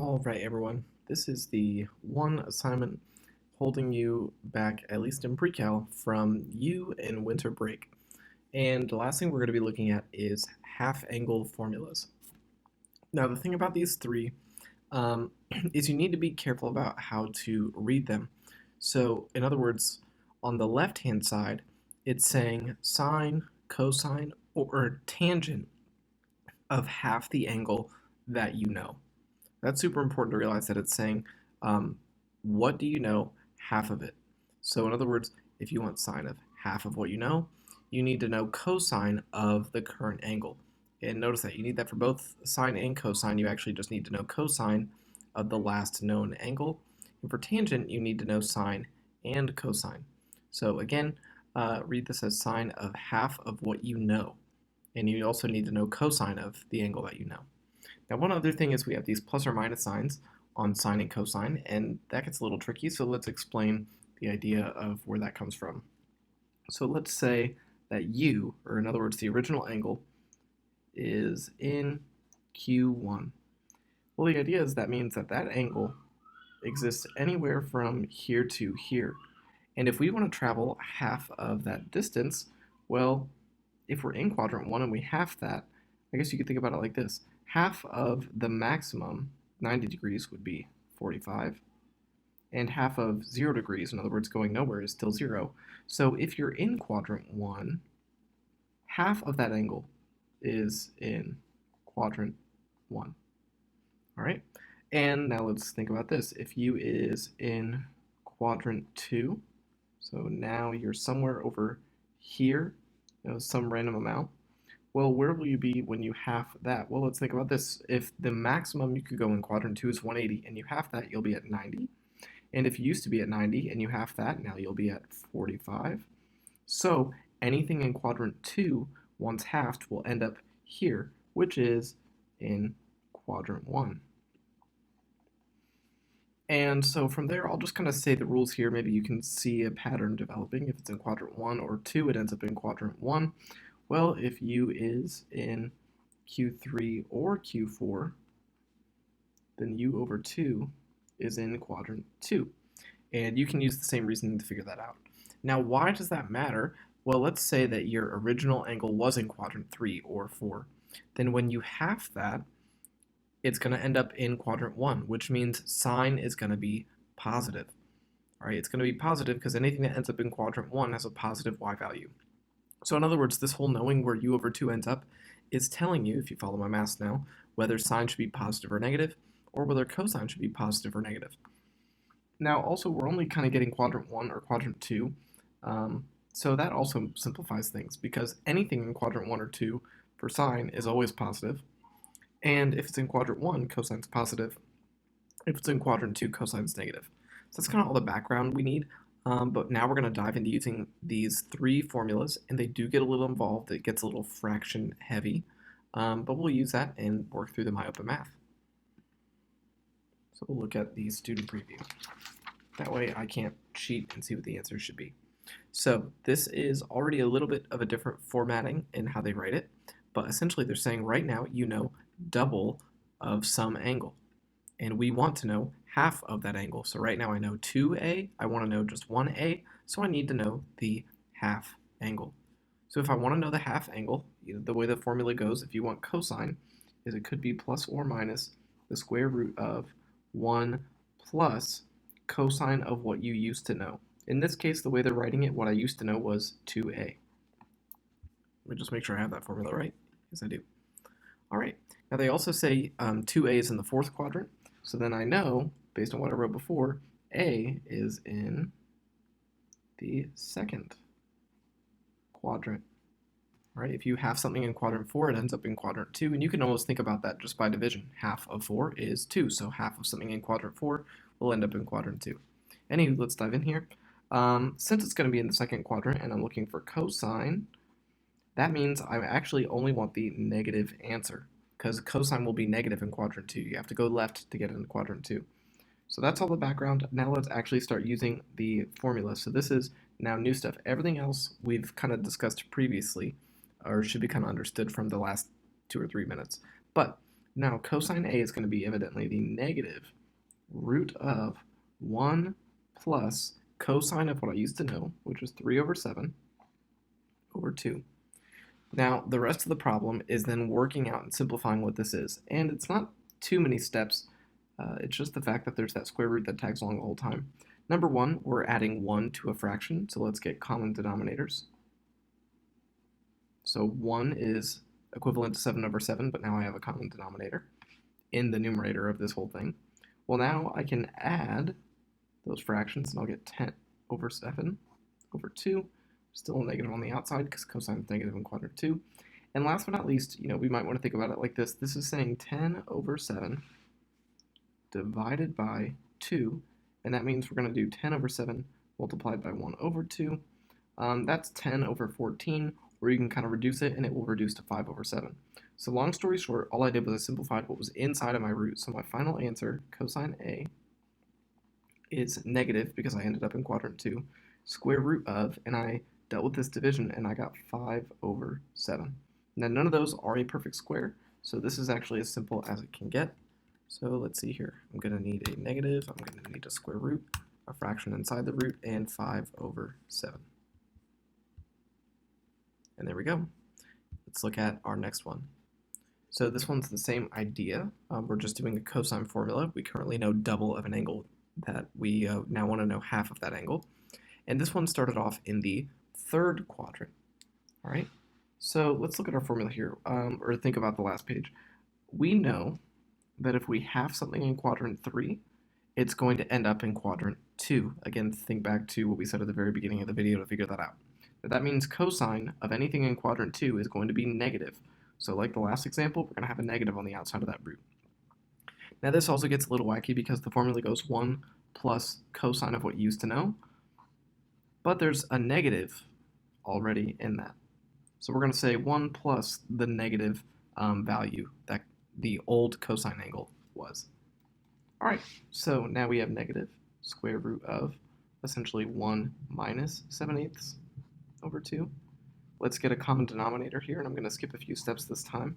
All right, everyone. This is the one assignment holding you back, at least in pre-cal, from you in winter break. And the last thing we're going to be looking at is half-angle formulas. Now, the thing about these three is you need to be careful about how to read them. So, in other words, on the left-hand side, it's saying sine, cosine, or tangent of half the angle that you know. That's super important to realize that it's saying, um, what do you know? Half of it. So, in other words, if you want sine of half of what you know, you need to know cosine of the current angle. And notice that you need that for both sine and cosine. You actually just need to know cosine of the last known angle. And for tangent, you need to know sine and cosine. So, again, read this as sine of half of what you know. And you also need to know cosine of the angle that you know. Now, one other thing is we have these plus or minus signs on sine and cosine, and that gets a little tricky, so let's explain the idea of where that comes from. So let's say that u, or in other words, the original angle, is in Q1. Well, the idea is that means that that angle exists anywhere from here to here. And if we want to travel half of that distance, well, if we're in quadrant 1 and we half that, I guess you could think about it like this. Half of the maximum, 90 degrees, would be 45. And half of 0 degrees, in other words, going nowhere, is still 0. So if you're in quadrant 1, half of that angle is in quadrant 1. All right? And now let's think about this. If u is in quadrant 2, so now you're somewhere over here, some random amount. Well, where will you be when you half that? Well, let's think about this. If the maximum you could go in quadrant 2 is 180 and you half that, you'll be at 90. And if you used to be at 90 and you half that, now you'll be at 45. So anything in quadrant 2, once halved, will end up here, which is in quadrant 1. And so from there, I'll just kind of say the rules here. Maybe you can see a pattern developing. If it's in quadrant 1 or 2, it ends up in quadrant 1. Well, if u is in Q3 or Q4, then u over 2 is in quadrant 2. And you can use the same reasoning to figure that out. Now, why does that matter? Well, let's say that your original angle was in quadrant 3 or 4. Then when you half that, it's going to end up in quadrant 1, which means sine is going to be positive. All right, it's going to be positive because anything that ends up in quadrant 1 has a positive y value. So in other words, this whole knowing where u over 2 ends up is telling you, if you follow my math now, whether sine should be positive or negative, or whether cosine should be positive or negative. Now, also, we're only kind of getting quadrant 1 or quadrant 2, so that also simplifies things, because anything in quadrant 1 or 2 for sine is always positive, and if it's in quadrant 1, cosine's positive. If it's in quadrant 2, cosine's negative. So that's kind of all the background we need. But now we're going to dive into using these three formulas, and they do get a little involved. It gets a little fraction heavy, but we'll use that and work through the MyOpenMath. So we'll look at the student preview. That way I can't cheat and see what the answers should be. So this is already a little bit of a different formatting in how they write it, but essentially they're saying right now you know double of some angle, and we want to know half of that angle. So right now I know 2a, I want to know just 1a, so I need to know the half angle. So if I want to know the half angle, the way the formula goes, if you want cosine, is it could be plus or minus the square root of 1 plus cosine of what you used to know. In this case, the way they're writing it, what I used to know was 2a. Let me just make sure I have that formula right. Yes, I do. All right. Now they also say 2a is in the fourth quadrant, so then I know, based on what I wrote before, A is in the second quadrant. All right, if you have something in quadrant 4, it ends up in quadrant 2, and you can almost think about that just by division. Half of 4 is 2, so half of something in quadrant 4 will end up in quadrant 2. Anywho, let's dive in here. Since it's going to be in the second quadrant and I'm looking for cosine, that means I actually only want the negative answer, because cosine will be negative in quadrant 2. You have to go left to get into quadrant 2. So that's all the background. Now let's actually start using the formula. So this is now new stuff. Everything else we've kind of discussed previously, or should be kind of understood from the last 2 or 3 minutes. But Now cosine A is going to be evidently the negative root of 1 plus cosine of what I used to know, which was 3 over 7 over 2. Now, the rest of the problem is then working out and simplifying what this is. And it's not too many steps. It's just the fact that there's that square root that tags along the whole time. Number one, we're adding 1 to a fraction, so let's get common denominators. So 1 is equivalent to 7 over 7, but now I have a common denominator in the numerator of this whole thing. Well, now I can add those fractions, and I'll get 10 over 7 over 2. Still a negative on the outside because cosine is negative in quadrant 2. And last but not least, we might want to think about it like this. This is saying 10 over 7 divided by 2, and that means we're going to do 10 over 7 multiplied by 1 over 2. That's 10 over 14, or you can kind of reduce it, and it will reduce to 5 over 7. So long story short, all I did was I simplified what was inside of my root. So my final answer, cosine A, is negative, because I ended up in quadrant 2, square root of, and I dealt with this division, and I got 5 over 7. Now, none of those are a perfect square, so this is actually as simple as it can get. So let's see here. I'm going to need a negative, I'm going to need a square root, a fraction inside the root, and 5 over 7. And there we go. Let's look at our next one. So this one's the same idea. We're just doing a cosine formula. We currently know double of an angle that we now want to know half of that angle. And this one started off in the third quadrant. All right, so let's look at our formula here, or think about the last page. We know that if we half something in quadrant 3, it's going to end up in quadrant 2. Again, think back to what we said at the very beginning of the video to figure that out. That means cosine of anything in quadrant 2 is going to be negative. So like the last example, we're going to have a negative on the outside of that root. Now this also gets a little wacky because the formula goes 1 plus cosine of what you used to know, but there's a negative already in that. So we're going to say 1 plus the negative value that the old cosine angle was. All right, so now we have negative square root of essentially 1 minus 7/8 over 2. Let's get a common denominator here, and I'm going to skip a few steps this time.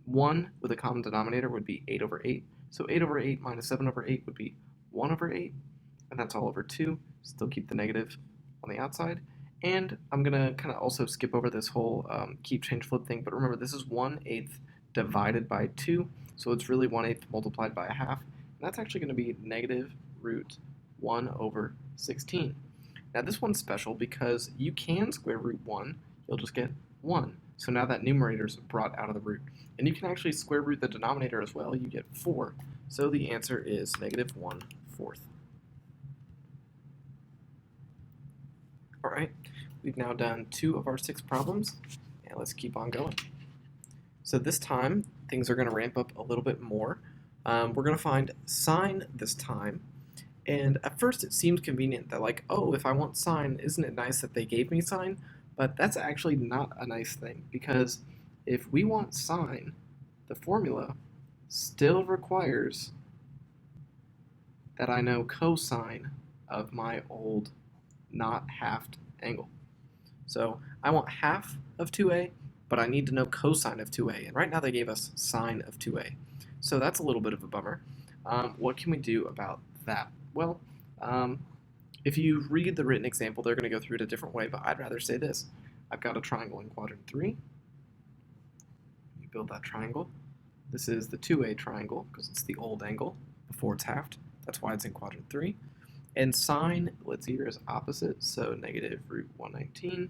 1 with a common denominator would be 8 over 8. So 8 over 8 minus 7 over 8 would be 1 over 8, and that's all over 2. Still keep the negative on the outside. And I'm going to kind of also skip over this whole keep, change, flip thing, but remember this is 1/8 divided by 2, so it's really 1/8 multiplied by a half, and that's actually going to be negative root 1 over 16. Now this one's special because you can square root 1, you'll just get 1. So now that numerator is brought out of the root. And you can actually square root the denominator as well, you get 4. So the answer is negative 1/4. Alright, we've now done 2 of our 6 problems, and let's keep on going. So this time, things are going to ramp up a little bit more. We're going to find sine this time, and at first it seems convenient that like, oh, if I want sine, isn't it nice that they gave me sine? But that's actually not a nice thing, because if we want sine, the formula still requires that I know cosine of my old not halved angle. So I want half of 2a, but I need to know cosine of 2a, and right now they gave us sine of 2a. So that's a little bit of a bummer. What can we do about that? Well, if you read the written example, they're going to go through it a different way, but I'd rather say this. I've got a triangle in quadrant 3. You build that triangle. This is the 2a triangle, because it's the old angle before it's halved. That's why it's in quadrant 3. And sine, let's see here, is opposite, so negative root 119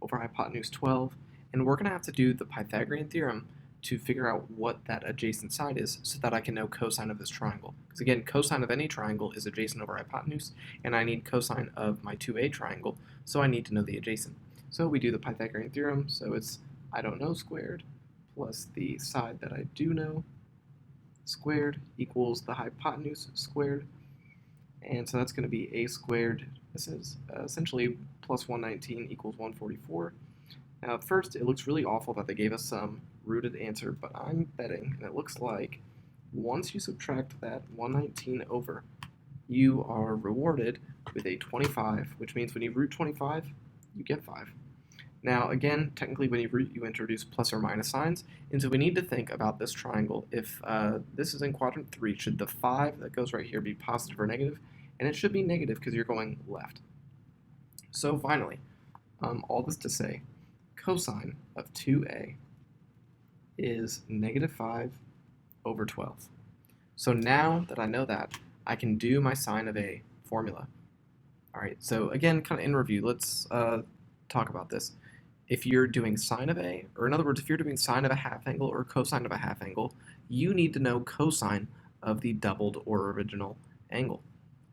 over hypotenuse 12. And we're going to have to do the Pythagorean theorem to figure out what that adjacent side is so that I can know cosine of this triangle. Because again, cosine of any triangle is adjacent over hypotenuse, and I need cosine of my 2a triangle, so I need to know the adjacent. So we do the Pythagorean theorem, so it's I don't know squared plus the side that I do know squared equals the hypotenuse squared. And so that's going to be a squared, this is essentially plus 119 equals 144. Now at first it looks really awful that they gave us some rooted answer, but I'm betting, and it looks like once you subtract that 119 over, you are rewarded with a 25, which means when you root 25, you get 5. Now, again, technically when you root, you introduce plus or minus signs, and so we need to think about this triangle. If this is in quadrant 3, should the 5 that goes right here be positive or negative? And it should be negative because you're going left. So finally, all this to say, cosine of 2a is negative 5 over 12. So now that I know that, I can do my sine of a formula. All right, so again, kind of in review, let's talk about this. If you're doing sine of a, or in other words, if you're doing sine of a half angle or cosine of a half angle, you need to know cosine of the doubled or original angle.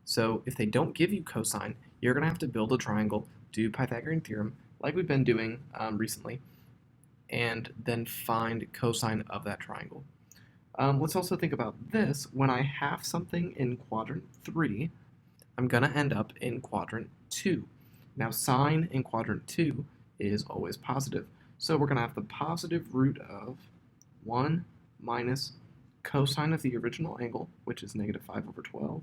So if they don't give you cosine, you're going to have to build a triangle, do Pythagorean theorem, like we've been doing recently, and then find cosine of that triangle. Let's also think about this. When I have something in quadrant 3, I'm going to end up in quadrant 2. Now, sine in quadrant 2 is always positive. So we're going to have the positive root of 1 minus cosine of the original angle, which is negative 5 over 12,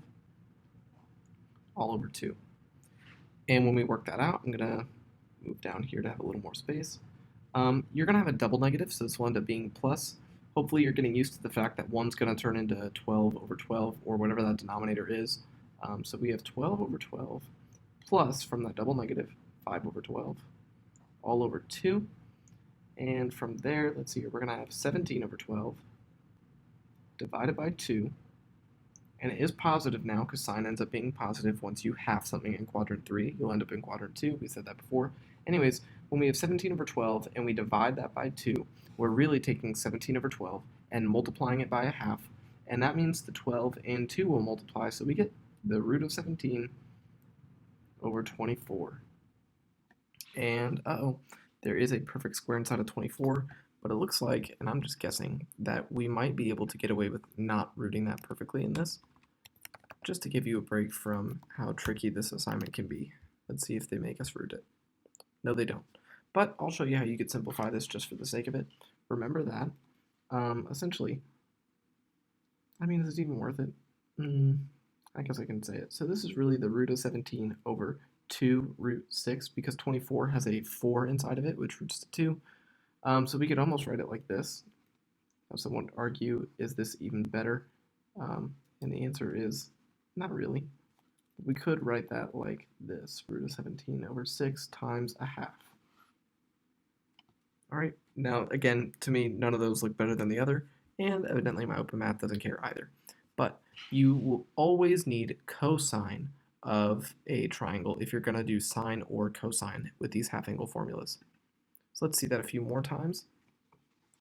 all over 2. And when we work that out, I'm going to move down here to have a little more space. You're going to have a double negative, so this will end up being plus. Hopefully you're getting used to the fact that 1's going to turn into 12 over 12, or whatever that denominator is. So we have 12 over 12 plus, from that double negative, 5 over 12, all over 2. And from there, let's see here, we're going to have 17 over 12 divided by 2. And it is positive now because sine ends up being positive once you have something in quadrant 3. You'll end up in quadrant 2. We said that before. Anyways, when we have 17 over 12 and we divide that by 2, we're really taking 17 over 12 and multiplying it by a half. And that means the 12 and 2 will multiply, so we get the root of 17 over 24. And there is a perfect square inside of 24, but it looks like, and I'm just guessing, that we might be able to get away with not rooting that perfectly in this, just to give you a break from how tricky this assignment can be. Let's see if they make us root it. No, they don't. But I'll show you how you could simplify this just for the sake of it. Remember that, essentially, I mean, is it even worth it? I guess I can say it. So this is really the root of 17 over 2 root 6, because 24 has a 4 inside of it, which roots to 2. So we could almost write it like this. Now someone would argue, is this even better? And the answer is not really. We could write that like this, root of 17 over 6 times a half. All right, now again, to me, none of those look better than the other, and evidently my open math doesn't care either. But you will always need cosine of a triangle if you're going to do sine or cosine with these half angle formulas. So let's see that a few more times.